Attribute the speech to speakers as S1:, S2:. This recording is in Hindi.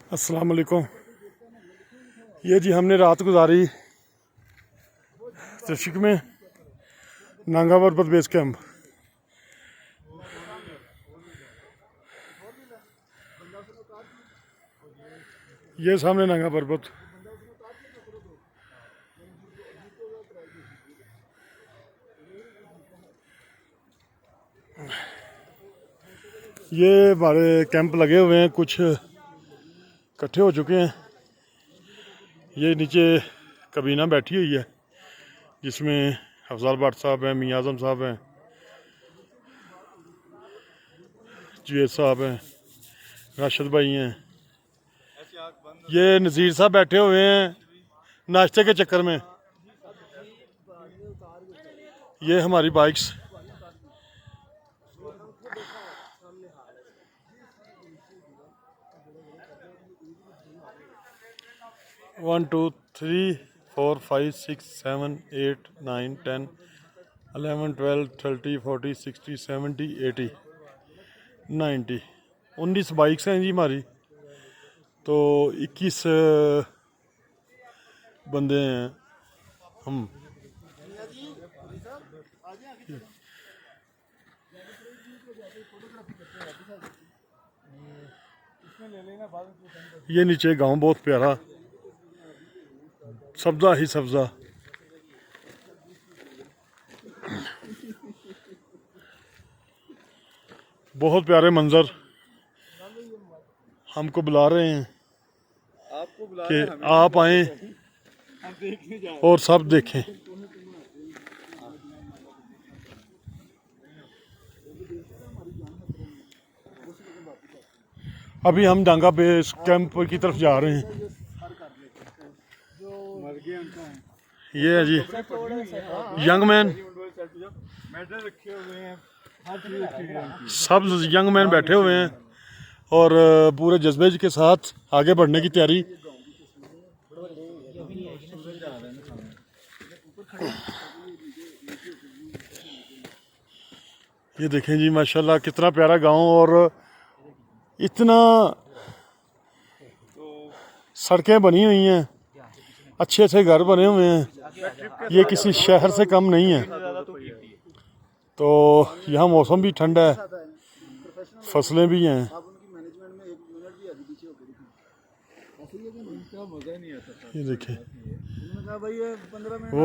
S1: अस्सलाम वालेकुम। ये जी हमने रात गुजारी तशिक में, नांगा पर्वत बेस कैंप। ये सामने नांगा पर्वत। ये हमारे कैंप लगे हुए हैं, कुछ इकट्ठे हो चुके हैं। ये नीचे कबीना बैठी हुई है जिसमें अफजल भट्ट साहब हैं, मियां आज़म साहब हैं, जुवेद साहब हैं, राशिद भाई हैं। ये नज़ीर साहब बैठे हुए हैं नाश्ते के चक्कर में। ये हमारी bikes. One two three 4 5 6 7 8 9 10 11 12 30 40 60 70 80 90 19 bikes हैं जी हमारी। तो 21 बंदे हैं हम। ये नीचे गांव बहुत प्यारा, सब्जा ही सब्जा। बहुत प्यारे मंजर हमको बुला रहे हैं कि आप आएं और सब देखें। अभी हम डांगा बेस कैंप की तरफ जा रहे हैं। ये है जी यंग मैन, सब यंग मैन बैठे हुए हैं और पूरे जज्बे के साथ आगे बढ़ने की तैयारी। ये देखें जी माशाल्लाह कितना प्यारा गांव, और इतना सड़कें बनी हुई हैं, अच्छे अच्छे घर बने हुए हैं। ये किसी शहर से कम नहीं है। तो यहाँ मौसम भी ठंडा है, फसलें भी हैं। ये देखें